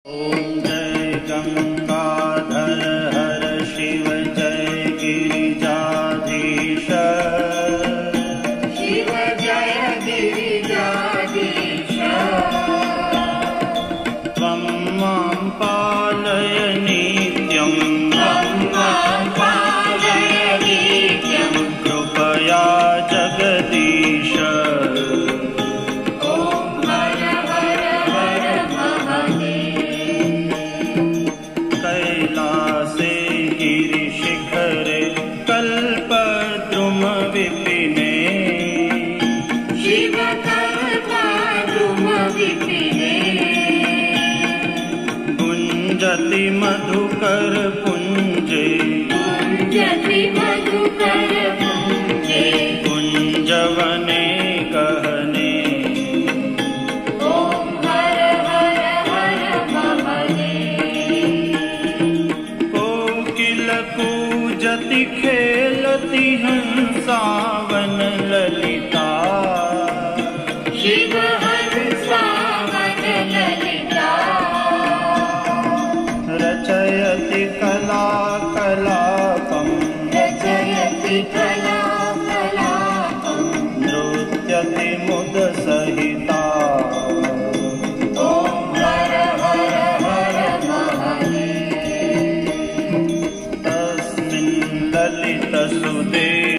ओम जय गंगाधर हर शिव जय गिरिजाधीश शिव जय गिरिजाधीश त्वं मां पालय नित्यं कृपया जगदीश कैलासे गिरिशिखरे कल्पद्रुम विपिने शिव कल्पद्रुम विपिने गुंजति मधुकर पुंजे गुंजति मधुकर पुंजे कुंजवने कहने ओम हर हर हर महादेव कोकिल कूजति खेलति हंसा